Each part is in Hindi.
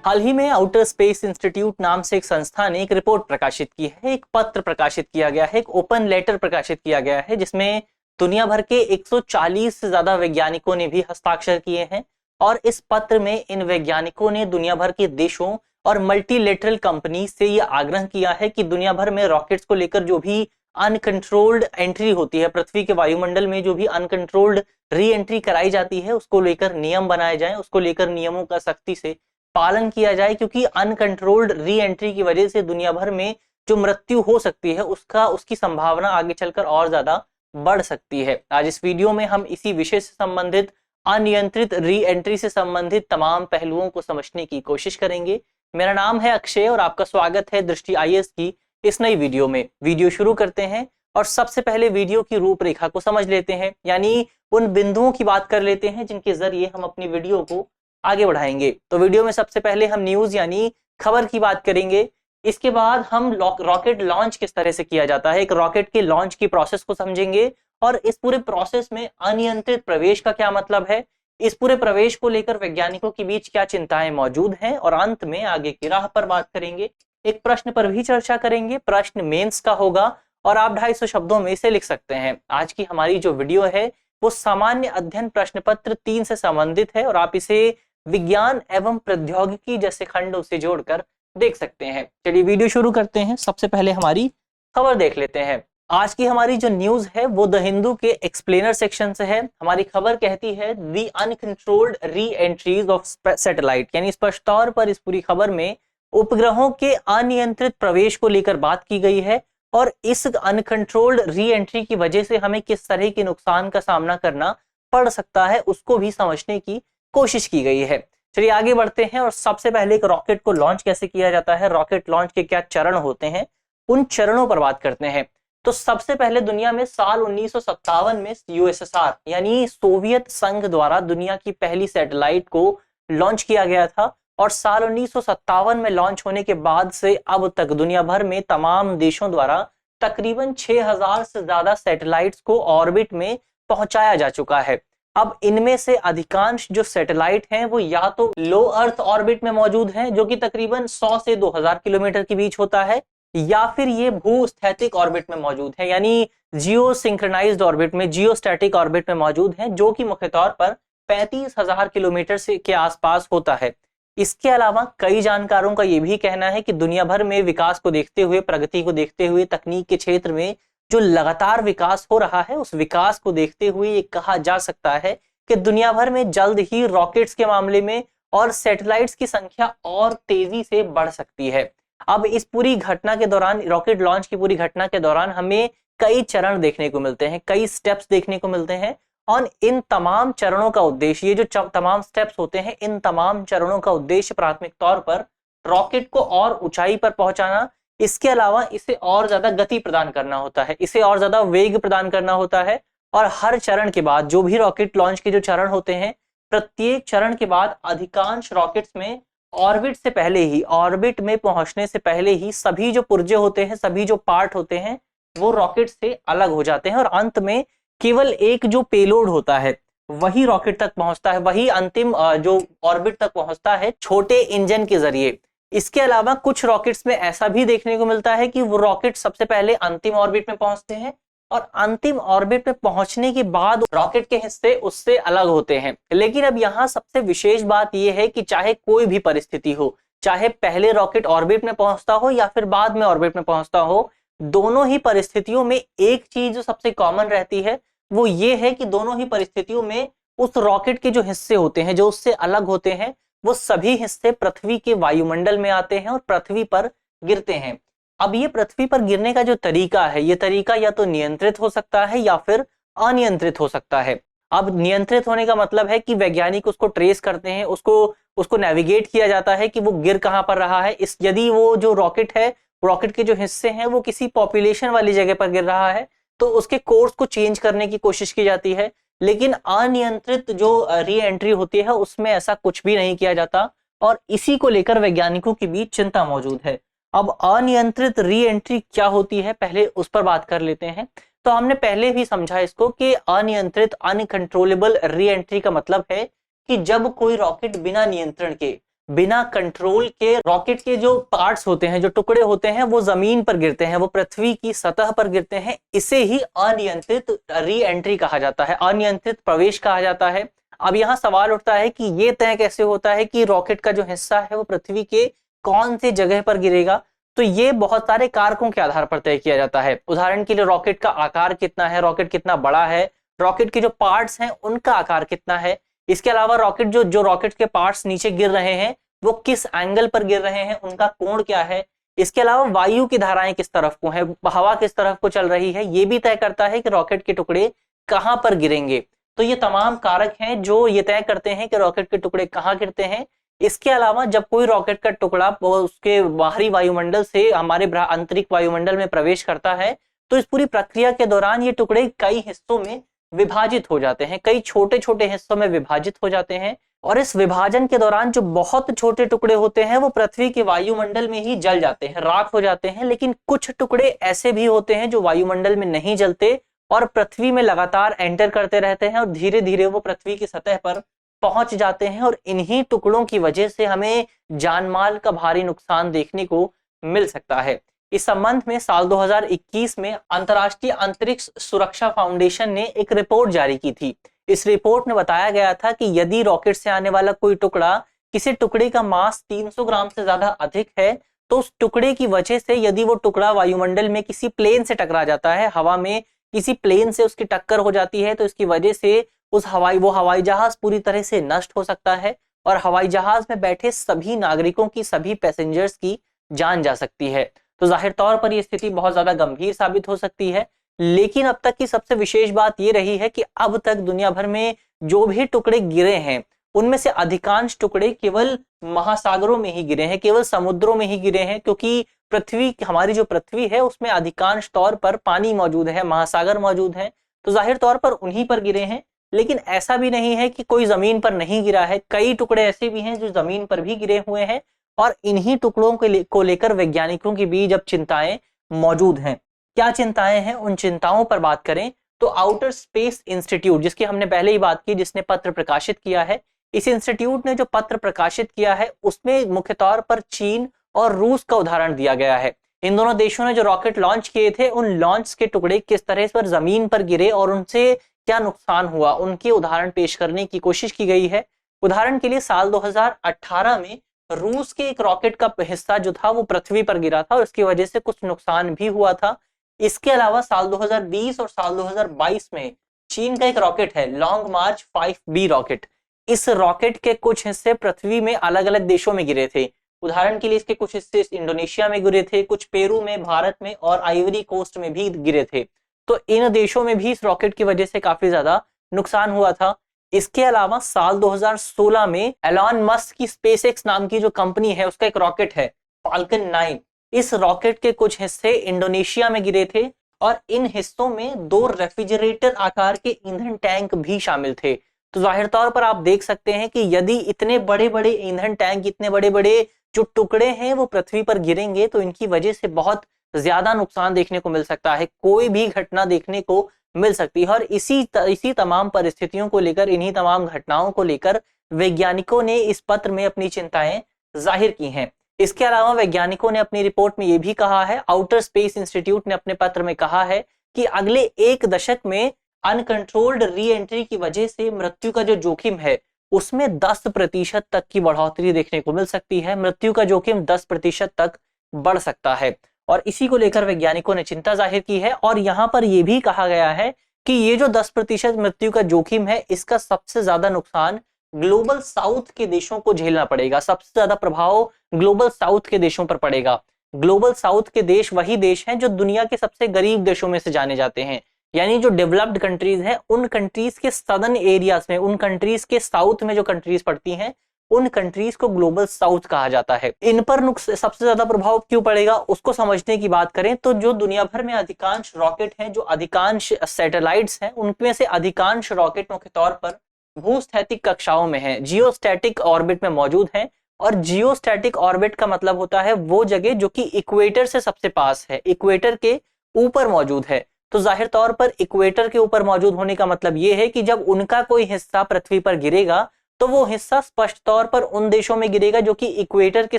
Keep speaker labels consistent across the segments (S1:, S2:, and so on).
S1: हाल ही में आउटर स्पेस इंस्टीट्यूट नाम से एक संस्था ने एक रिपोर्ट प्रकाशित की है, एक पत्र प्रकाशित किया गया है, एक ओपन लेटर प्रकाशित किया गया है, जिसमें दुनिया भर के 140 से ज्यादा वैज्ञानिकों ने भी हस्ताक्षर किए हैं। और इस पत्र में इन वैज्ञानिकों ने दुनिया भर के देशों और मल्टीलेटरल कंपनी से यह आग्रह किया है कि दुनिया भर में रॉकेट्स को लेकर जो भी अनकंट्रोल्ड एंट्री होती है, पृथ्वी के वायुमंडल में जो भी अनकंट्रोल्ड री एंट्री कराई जाती है, उसको लेकर नियम बनाए जाएं, उसको लेकर नियमों का सख्ती से पालन किया जाए, क्योंकि अनकंट्रोल्ड री एंट्री की वजह से दुनिया भर में जो मृत्यु हो सकती है उसकी संभावना आगे चलकर और ज्यादा बढ़ सकती है। आज इस वीडियो में हम इसी विषय से संबंधित अनियंत्रित री एंट्री से संबंधित तमाम पहलुओं को समझने की कोशिश करेंगे। मेरा नाम है अक्षय और आपका स्वागत है दृष्टि आईएएस की इस नई वीडियो में। वीडियो शुरू करते हैं और सबसे पहले वीडियो की रूपरेखा को समझ लेते हैं, यानी उन बिंदुओं की बात कर लेते हैं जिनके जरिए हम अपनी वीडियो को आगे बढ़ाएंगे। तो वीडियो में सबसे पहले हम न्यूज यानी खबर की बात करेंगे। इसके बाद हम रॉकेट लॉन्च किस तरह से किया जाता है, एक रॉकेट के लॉन्च की प्रोसेस को समझेंगे और इस पूरे प्रोसेस में अनियंत्रित प्रवेश का क्या मतलब है, इस पूरे प्रवेश को लेकर वैज्ञानिकों के बीच क्या चिंताएं मौजूद हैं, और अंत में आगे की राह पर बात करेंगे। एक प्रश्न पर भी चर्चा करेंगे, प्रश्न मेंस का होगा और आप 250 शब्दों में इसे लिख सकते हैं। आज की हमारी जो वीडियो है वो सामान्य अध्ययन प्रश्न पत्र 3 से संबंधित है और आप इसे विज्ञान एवं प्रौद्योगिकी जैसे खंडों से जोड़कर देख सकते हैं। चलिए वीडियो शुरू करते हैं। सबसे पहले हमारी खबर देख लेते हैं। आज की हमारी जो न्यूज है वो द हिंदू के एक्सप्लेनर सेक्शन से है। हमारी खबर कहती है दी अनकंट्रोल्ड री एंट्रीज ऑफ सैटेलाइट, यानी स्पष्ट तौर पर इस पूरी खबर में उपग्रहों के अनियंत्रित प्रवेश को लेकर बात की गई है और इस अनकंट्रोल्ड री एंट्री की वजह से हमें किस तरह के नुकसान का सामना करना पड़ सकता है उसको भी समझने की कोशिश की गई है। चलिए आगे बढ़ते हैं और सबसे पहले एक रॉकेट को लॉन्च कैसे किया जाता है, रॉकेट लॉन्च के क्या चरण होते हैं, उन चरणों पर बात करते हैं। तो सबसे पहले दुनिया में साल 1957 में यूएसएसआर यानी सोवियत संघ द्वारा दुनिया की पहली सैटेलाइट को लॉन्च किया गया था और साल 1957 में लॉन्च होने के बाद से अब तक दुनिया भर में तमाम देशों द्वारा तकरीबन 6000 से ज्यादा सैटेलाइट्स को ऑर्बिट में पहुंचाया जा चुका है। अब इनमें से अधिकांश जो सैटेलाइट हैं वो या तो लो अर्थ ऑर्बिट में मौजूद हैं, जो कि तकरीबन 100 से 2000 किलोमीटर के बीच होता है, या फिर ये भूस्थैतिक ऑर्बिट में मौजूद है, यानी जियो सिंक्रोनाइज्ड ऑर्बिट में, जियोस्टैटिक ऑर्बिट में मौजूद हैं, जो कि मुख्य तौर पर 35,000 किलोमीटर से के आसपास होता है। इसके अलावा कई जानकारों का यह भी कहना है कि दुनिया भर में विकास को देखते हुए, प्रगति को देखते हुए, तकनीक के क्षेत्र में जो लगातार विकास हो रहा है, उस विकास को देखते हुए ये कहा जा सकता है कि दुनिया भर में जल्द ही रॉकेट्स के मामले में और सैटेलाइट्स की संख्या और तेजी से बढ़ सकती है। अब इस पूरी घटना के दौरान, रॉकेट लॉन्च की पूरी घटना के दौरान हमें कई चरण देखने को मिलते हैं, कई स्टेप्स देखने को मिलते हैं और इन तमाम चरणों का उद्देश्य, ये जो तमाम स्टेप्स होते हैं, इन तमाम चरणों का उद्देश्य प्राथमिक तौर पर रॉकेट को और ऊंचाई पर पहुंचाना, इसके अलावा इसे और ज्यादा गति प्रदान करना होता है, इसे और ज्यादा वेग प्रदान करना होता है। और हर चरण के बाद, जो भी रॉकेट लॉन्च के जो चरण होते हैं, प्रत्येक चरण के बाद अधिकांश रॉकेट्स में ऑर्बिट से पहले ही, ऑर्बिट में पहुंचने से पहले ही सभी जो पुर्जे होते हैं, सभी जो पार्ट होते हैं, वो रॉकेट से अलग हो जाते हैं और अंत में केवल एक जो पेलोड होता है वही रॉकेट तक पहुंचता है, वही अंतिम जो ऑर्बिट तक पहुंचता है छोटे इंजन के जरिए। इसके अलावा कुछ रॉकेट्स में ऐसा भी देखने को मिलता है कि वो रॉकेट सबसे पहले अंतिम ऑर्बिट में पहुंचते हैं और अंतिम ऑर्बिट में पहुंचने के बाद रॉकेट के हिस्से उससे अलग होते हैं। लेकिन अब यहाँ सबसे विशेष बात यह है कि चाहे कोई भी परिस्थिति हो, चाहे पहले रॉकेट ऑर्बिट में पहुंचता हो या फिर बाद में ऑर्बिट में पहुंचता हो, दोनों ही परिस्थितियों में एक चीज जो सबसे कॉमन रहती है वो ये है कि दोनों ही परिस्थितियों में उस रॉकेट के जो हिस्से होते हैं, जो उससे अलग होते हैं, वो सभी हिस्से पृथ्वी के वायुमंडल में आते हैं और पृथ्वी पर गिरते हैं। अब ये पृथ्वी पर गिरने का जो तरीका है, ये तरीका या तो नियंत्रित हो सकता है या फिर अनियंत्रित हो सकता है। अब नियंत्रित होने का मतलब है कि वैज्ञानिक उसको ट्रेस करते हैं, उसको नेविगेट किया जाता है कि वो गिर कहाँ पर रहा है। यदि वो जो रॉकेट है, रॉकेट के जो हिस्से हैं वो किसी पॉपुलेशन वाली जगह पर गिर रहा है तो उसके कोर्स को चेंज करने की कोशिश की जाती है। लेकिन अनियंत्रित जो री एंट्री होती है उसमें ऐसा कुछ भी नहीं किया जाता और इसी को लेकर वैज्ञानिकों के बीच चिंता मौजूद है। अब अनियंत्रित री एंट्री क्या होती है, पहले उस पर बात कर लेते हैं। तो हमने पहले भी समझा इसको कि अनियंत्रित अनकंट्रोलेबल री एंट्री का मतलब है कि जब कोई रॉकेट बिना नियंत्रण के बिना कंट्रोल के रॉकेट के जो पार्ट्स होते हैं, जो टुकड़े होते हैं, वो जमीन पर गिरते हैं, वो पृथ्वी की सतह पर गिरते हैं। इसे ही अनियंत्रित री एंट्री कहा जाता है, अनियंत्रित प्रवेश कहा जाता है। अब यहाँ सवाल उठता है कि ये तय कैसे होता है कि रॉकेट का जो हिस्सा है वो पृथ्वी के कौन सी जगह पर गिरेगा। तो ये बहुत सारे कारकों के आधार पर तय किया जाता है। उदाहरण के लिए रॉकेट का आकार कितना है, रॉकेट कितना बड़ा है, रॉकेट के जो पार्ट्स हैं उनका आकार कितना है। इसके अलावा रॉकेट जो रॉकेट के पार्ट्स नीचे गिर रहे हैं वो किस एंगल पर गिर रहे हैं, उनका कोण क्या है। इसके अलावा वायु की धाराएं किस तरफ को है, हवा किस तरफ को चल रही है, ये भी तय करता है कि रॉकेट के टुकड़े कहां पर गिरेंगे। तो ये तमाम कारक हैं जो ये तय करते हैं कि रॉकेट के टुकड़े कहाँ गिरते हैं। इसके अलावा जब कोई रॉकेट का टुकड़ा उसके बाहरी वायुमंडल से हमारे आंतरिक वायुमंडल में प्रवेश करता है तो इस पूरी प्रक्रिया के दौरान ये टुकड़े कई हिस्सों में विभाजित हो जाते हैं, कई छोटे छोटे हिस्सों में विभाजित हो जाते हैं। और इस विभाजन के दौरान जो बहुत छोटे टुकड़े होते हैं वो पृथ्वी के वायुमंडल में ही जल जाते हैं, राख हो जाते हैं। लेकिन कुछ टुकड़े ऐसे भी होते हैं जो वायुमंडल में नहीं जलते और पृथ्वी में लगातार एंटर करते रहते हैं और धीरे धीरे वो पृथ्वी की सतह पर पहुंच जाते हैं। और इन्हीं टुकड़ों की वजह से हमें जानमाल का भारी नुकसान देखने को मिल सकता है। इस संबंध में साल 2021 में अंतर्राष्ट्रीय अंतरिक्ष सुरक्षा फाउंडेशन ने एक रिपोर्ट जारी की थी। इस रिपोर्ट में बताया गया था कि यदि रॉकेट से आने वाला कोई टुकड़ा, किसी टुकड़े का मास 300 ग्राम से ज्यादा अधिक है तो उस टुकड़े की वजह से यदि वो टुकड़ा वायुमंडल में किसी प्लेन से टकरा जाता है, हवा में किसी प्लेन से उसकी टक्कर हो जाती है, तो इसकी वजह से वो हवाई जहाज पूरी तरह से नष्ट हो सकता है और हवाई जहाज में बैठे सभी नागरिकों की, सभी पैसेंजर्स की जान जा सकती है। तो जाहिर तौर पर यह स्थिति बहुत ज्यादा गंभीर साबित हो सकती है। लेकिन अब तक की सबसे विशेष बात यह रही है कि अब तक दुनिया भर में जो भी टुकड़े गिरे हैं उनमें से अधिकांश टुकड़े केवल महासागरों में ही गिरे हैं, केवल समुद्रों में ही गिरे हैं, क्योंकि हमारी जो पृथ्वी है उसमें अधिकांश तौर पर पानी मौजूद है, महासागर मौजूद है, तो जाहिर तौर पर उन्हीं पर गिरे हैं। लेकिन ऐसा भी नहीं है कि कोई जमीन पर नहीं गिरा है, कई टुकड़े ऐसे भी हैं जो जमीन पर भी गिरे हुए हैं और इन्हीं टुकड़ों को लेकर वैज्ञानिकों के बीच अब चिंताएं मौजूद हैं। क्या चिंताएं हैं, उन चिंताओं पर बात करें तो आउटर स्पेस इंस्टीट्यूट, जिसकी हमने पहले ही बात की, जिसने पत्र प्रकाशित किया है, इस इंस्टीट्यूट ने जो पत्र प्रकाशित किया है उसमें मुख्य तौर पर चीन और रूस का उदाहरण दिया गया है। इन दोनों देशों ने जो रॉकेट लॉन्च किए थे उन लॉन्च के टुकड़े किस तरह पर जमीन पर गिरे और उनसे क्या नुकसान हुआ, उनके उदाहरण पेश करने की कोशिश की गई है। उदाहरण के लिए साल 2018 में रूस के एक रॉकेट का हिस्सा जो था वो पृथ्वी पर गिरा था और इसकी वजह से कुछ नुकसान भी हुआ था। इसके अलावा साल 2020 और साल 2022 में चीन का एक रॉकेट है लॉन्ग मार्च 5B रॉकेट। इस रॉकेट के कुछ हिस्से पृथ्वी में अलग अलग देशों में गिरे थे। उदाहरण के लिए इसके कुछ हिस्से इंडोनेशिया में गिरे थे, कुछ पेरू में, भारत में और आइवरी कोस्ट में भी गिरे थे। तो इन देशों में भी इस रॉकेट की वजह से काफी ज्यादा नुकसान हुआ था। इसके अलावा साल 2016 में एलॉन मस्क की स्पेसएक्स नाम की जो कंपनी है उसका एक रॉकेट है फाल्कन 9। इस रॉकेट के कुछ हिस्से इंडोनेशिया में गिरे थे और इन हिस्सों में 2 रेफ्रिजरेटर आकार के ईंधन टैंक भी शामिल थे। तो जाहिर तौर पर आप देख सकते हैं कि यदि इतने बड़े बड़े ईंधन टैंक, इतने बड़े बड़े जो टुकड़े हैं वो पृथ्वी पर गिरेंगे तो इनकी वजह से बहुत ज्यादा नुकसान देखने को मिल सकता है, कोई भी घटना देखने को मिल सकती है। और इसी तमाम परिस्थितियों को लेकर, इन्हीं तमाम घटनाओं को लेकर वैज्ञानिकों ने इस पत्र में अपनी चिंताएं जाहिर की हैं। इसके अलावा वैज्ञानिकों ने अपनी रिपोर्ट में यह भी कहा है, आउटर स्पेस इंस्टीट्यूट ने अपने पत्र में कहा है कि अगले 1 दशक में अनकंट्रोल्ड री एंट्री की वजह से मृत्यु का जो जोखिम है उसमें 10% तक की बढ़ोतरी देखने को मिल सकती है। मृत्यु का जोखिम 10% तक बढ़ सकता है और इसी को लेकर वैज्ञानिकों ने चिंता जाहिर की है। और यहाँ पर यह भी कहा गया है कि ये जो 10% मृत्यु का जोखिम है इसका सबसे ज्यादा नुकसान ग्लोबल साउथ के देशों को झेलना पड़ेगा, सबसे ज्यादा प्रभाव ग्लोबल साउथ के देशों पर पड़ेगा। ग्लोबल साउथ के देश वही देश हैं जो दुनिया के सबसे गरीब देशों में से जाने जाते हैं, यानी जो डेवलप्ड कंट्रीज हैं उन कंट्रीज के सदर्न एरियाज में, उन कंट्रीज के साउथ में जो कंट्रीज पड़ती हैं उन कंट्रीज को ग्लोबल साउथ कहा जाता है। इन पर सबसे ज्यादा प्रभाव क्यों पड़ेगा उसको समझने की बात करें तो जो दुनिया भर में अधिकांश रॉकेट हैं, जो अधिकांश सैटेलाइट्स हैं, उनमें से अधिकांश रॉकेट मुख्य तौर पर भूस्थैतिक कक्षाओं में है, जियोस्टैटिक ऑर्बिट में मौजूद है। और जियोस्टैटिक ऑर्बिट का मतलब होता है वो जगह जो कि इक्वेटर से सबसे पास है, इक्वेटर के ऊपर मौजूद है। तो जाहिर तौर पर इक्वेटर के ऊपर मौजूद होने का मतलब यह है कि जब उनका कोई हिस्सा पृथ्वी पर गिरेगा तो वो हिस्सा स्पष्ट तौर पर उन देशों में गिरेगा जो कि इक्वेटर के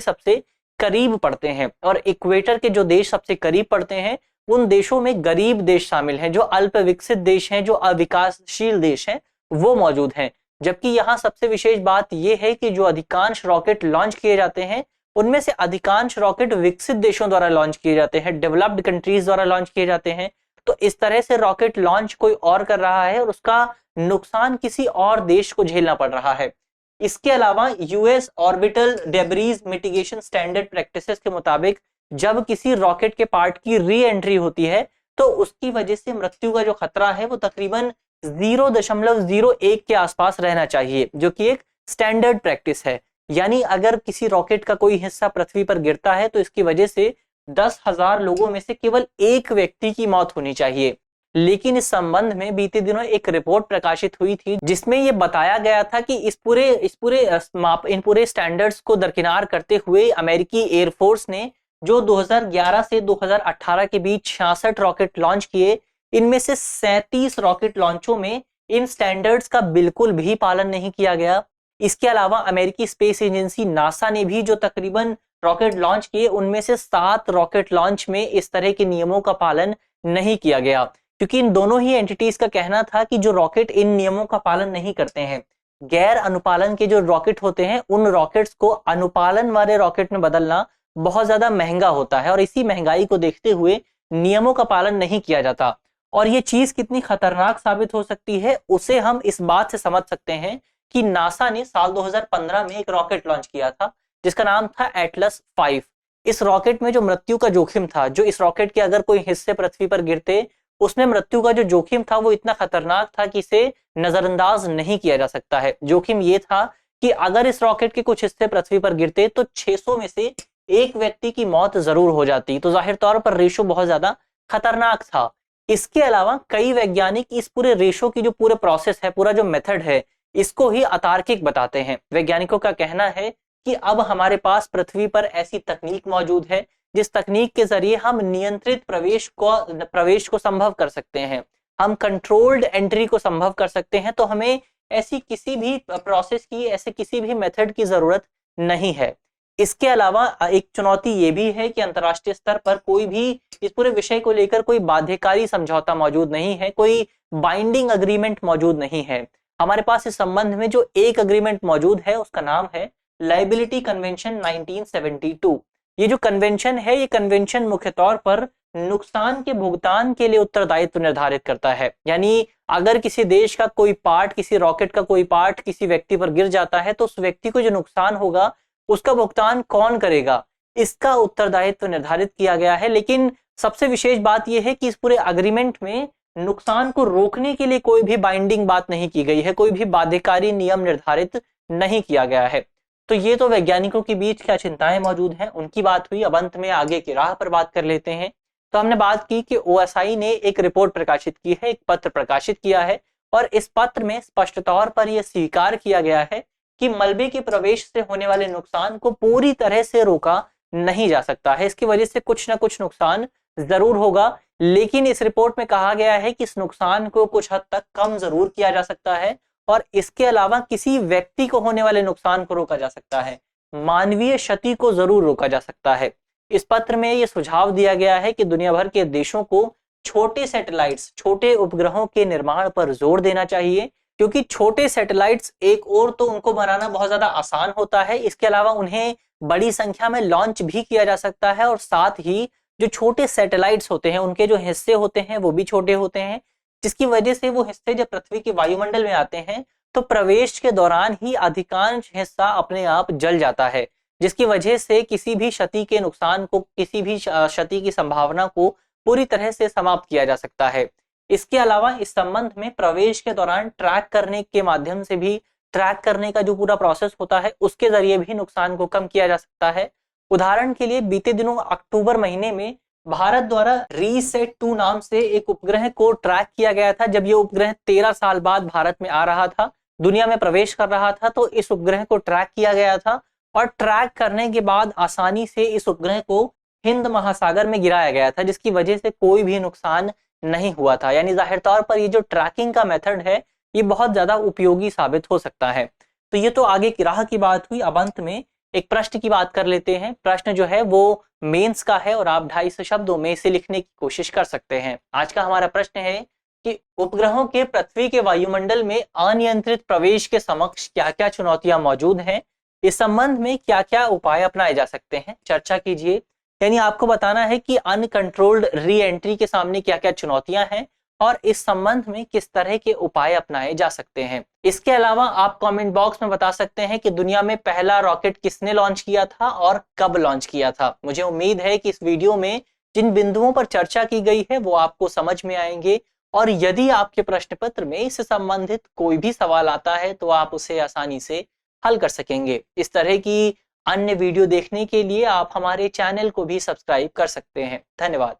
S1: सबसे करीब पड़ते हैं, और इक्वेटर के जो देश सबसे करीब पड़ते हैं उन देशों में गरीब देश शामिल हैं, जो अल्प विकसित देश हैं, जो अविकासशील देश हैं, वो मौजूद हैं। जबकि यहाँ सबसे विशेष बात यह है कि जो अधिकांश रॉकेट लॉन्च किए जाते हैं उनमें से अधिकांश रॉकेट विकसित देशों द्वारा लॉन्च किए जाते हैं, डेवलप्ड कंट्रीज द्वारा लॉन्च किए जाते हैं। तो इस तरह से रॉकेट लॉन्च कोई और कर रहा है और उसका नुकसान किसी और देश को झेलना पड़ रहा है। इसके अलावा US orbital debris mitigation standard practices के मुताबिक जब किसी रॉकेट के पार्ट की री एंट्री होती है तो उसकी वजह से मृत्यु का जो खतरा है वो तकरीबन 0.01 के आसपास रहना चाहिए, जो कि एक स्टैंडर्ड प्रैक्टिस है। यानी अगर किसी रॉकेट का कोई हिस्सा पृथ्वी पर गिरता है तो इसकी वजह से 10,000 लोगों में से केवल एक व्यक्ति की मौत होनी चाहिए। लेकिन इस संबंध में बीते दिनों एक रिपोर्ट प्रकाशित हुई थी जिसमें यह बताया गया था कि इन पूरे स्टैंडर्ड्स को दरकिनार करते हुए अमेरिकी एयरफोर्स ने जो 2011 से 2018 के बीच 66 रॉकेट लॉन्च किए, इनमें से 37 रॉकेट लॉन्चों में इन स्टैंडर्ड्स का बिल्कुल भी पालन नहीं किया गया। इसके अलावा अमेरिकी स्पेस एजेंसी नासा ने भी जो तकरीबन रॉकेट लॉन्च किए उनमें से 7 रॉकेट लॉन्च में इस तरह के नियमों का पालन नहीं किया गया, क्योंकि इन दोनों ही एंटिटीज का कहना था कि जो रॉकेट इन नियमों का पालन नहीं करते हैं, गैर अनुपालन के जो रॉकेट होते हैं, उन रॉकेट्स को अनुपालन वाले रॉकेट में बदलना बहुत ज्यादा महंगा होता है और इसी महंगाई को देखते हुए नियमों का पालन नहीं किया जाता। और ये चीज कितनी खतरनाक साबित हो सकती है उसे हम इस बात से समझ सकते हैं कि नासा ने साल 2015 में एक रॉकेट लॉन्च किया था जिसका नाम था एटलस 5। इस रॉकेट में जो मृत्यु का जोखिम था, जो इस रॉकेट के अगर कोई हिस्से पृथ्वी पर गिरते उसमें मृत्यु का जो जोखिम था वो इतना खतरनाक था कि इसे नजरअंदाज नहीं किया जा सकता है। जोखिम ये था कि अगर इस रॉकेट के कुछ हिस्से पृथ्वी पर गिरते तो 600 में से एक व्यक्ति की मौत जरूर हो जाती। तो जाहिर तौर पर रेशो बहुत ज्यादा खतरनाक था। इसके अलावा कई वैज्ञानिक इस पूरे रेशो की जो पूरे प्रोसेस है, पूरा जो मेथड है, इसको ही अतार्किक बताते हैं। वैज्ञानिकों का कहना है कि अब हमारे पास पृथ्वी पर ऐसी तकनीक मौजूद है जिस तकनीक के जरिए हम नियंत्रित प्रवेश को संभव कर सकते हैं, हम कंट्रोल्ड एंट्री को संभव कर सकते हैं। तो हमें ऐसी किसी भी प्रोसेस की, ऐसे किसी भी मेथड की जरूरत नहीं है। इसके अलावा एक चुनौती ये भी है कि अंतर्राष्ट्रीय स्तर पर कोई भी इस पूरे विषय को लेकर कोई बाध्यकारी समझौता मौजूद नहीं है, कोई बाइंडिंग अग्रीमेंट मौजूद नहीं है। हमारे पास इस संबंध में जो एक अग्रीमेंट मौजूद है उसका नाम है लायबिलिटी कन्वेंशन 1972। ये जो कन्वेंशन है, ये कन्वेंशन मुख्य तौर पर नुकसान के भुगतान के लिए उत्तरदायित्व निर्धारित करता है। यानी अगर किसी देश का कोई पार्ट, किसी रॉकेट का कोई पार्ट किसी व्यक्ति पर गिर जाता है तो उस व्यक्ति को जो नुकसान होगा उसका भुगतान कौन करेगा, इसका उत्तरदायित्व निर्धारित किया गया है। लेकिन सबसे विशेष बात यह है कि इस पूरे अग्रीमेंट में नुकसान को रोकने के लिए कोई भी बाइंडिंग बात नहीं की गई है, कोई भी बाध्यकारी नियम निर्धारित नहीं किया गया है। तो ये तो वैज्ञानिकों के बीच क्या चिंताएं मौजूद हैं उनकी बात हुई। अब अंत में आगे की राह पर बात कर लेते हैं। तो हमने बात की कि ओएसआई ने एक रिपोर्ट प्रकाशित की है, एक पत्र प्रकाशित किया है, और इस पत्र में स्पष्ट तौर पर यह स्वीकार किया गया है कि मलबे के प्रवेश से होने वाले नुकसान को पूरी तरह से रोका नहीं जा सकता है। इसकी वजह से कुछ ना कुछ नुकसान जरूर होगा, लेकिन इस रिपोर्ट में कहा गया है कि इस नुकसान को कुछ हद तक कम जरूर किया जा सकता है और इसके अलावा किसी व्यक्ति को होने वाले नुकसान को रोका जा सकता है, मानवीय क्षति को जरूर रोका जा सकता है। इस पत्र में यह सुझाव दिया गया है कि दुनिया भर के देशों को छोटे सैटेलाइट्स, छोटे उपग्रहों के निर्माण पर जोर देना चाहिए, क्योंकि छोटे सैटेलाइट्स एक और तो उनको बनाना बहुत ज्यादा आसान होता है, इसके अलावा उन्हें बड़ी संख्या में लॉन्च भी किया जा सकता है और साथ ही जो छोटे सैटेलाइट्स होते हैं उनके जो हिस्से होते हैं वो भी छोटे होते हैं, जिसकी वजह से वो हिस्से जब पृथ्वी के वायुमंडल में आते हैं तो प्रवेश के दौरान ही अधिकांश हिस्सा अपने आप जल जाता है, जिसकी वजह से किसी भी क्षति के नुकसान को, किसी भी क्षति की संभावना को पूरी तरह से समाप्त किया जा सकता है। इसके अलावा इस संबंध में प्रवेश के दौरान ट्रैक करने के माध्यम से भी, ट्रैक करने का जो पूरा प्रोसेस होता है उसके जरिए भी नुकसान को कम किया जा सकता है। उदाहरण के लिए बीते दिनों अक्टूबर महीने में भारत द्वारा रीसेट 2 नाम से एक उपग्रह को ट्रैक किया गया था। जब ये उपग्रह 13 साल बाद भारत में आ रहा था, दुनिया में प्रवेश कर रहा था, तो इस उपग्रह को ट्रैक किया गया था और ट्रैक करने के बाद आसानी से इस उपग्रह को हिंद महासागर में गिराया गया था, जिसकी वजह से कोई भी नुकसान नहीं हुआ था। यानी जाहिर तौर पर ये जो ट्रैकिंग का मेथड है ये बहुत ज्यादा उपयोगी साबित हो सकता है। तो ये तो आगे की राह की बात हुई। अब अंत में एक प्रश्न की बात कर लेते हैं। प्रश्न जो है वो मेंस का है और आप 250 शब्दों में इसे लिखने की कोशिश कर सकते हैं। आज का हमारा प्रश्न है कि उपग्रहों के पृथ्वी के वायुमंडल में अनियंत्रित प्रवेश के समक्ष क्या क्या चुनौतियां मौजूद हैं, इस संबंध में क्या क्या उपाय अपनाए जा सकते हैं, चर्चा कीजिए। यानी आपको बताना है कि अनकंट्रोल्ड री एंट्री के सामने क्या क्या चुनौतियां हैं और इस संबंध में किस तरह के उपाय अपनाए जा सकते हैं। इसके अलावा आप कमेंट बॉक्स में बता सकते हैं कि दुनिया में पहला रॉकेट किसने लॉन्च किया था और कब लॉन्च किया था। मुझे उम्मीद है कि इस वीडियो में जिन बिंदुओं पर चर्चा की गई है वो आपको समझ में आएंगे और यदि आपके प्रश्न पत्र में इससे संबंधित कोई भी सवाल आता है तो आप उसे आसानी से हल कर सकेंगे। इस तरह की अन्य वीडियो देखने के लिए आप हमारे चैनल को भी सब्सक्राइब कर सकते हैं। धन्यवाद।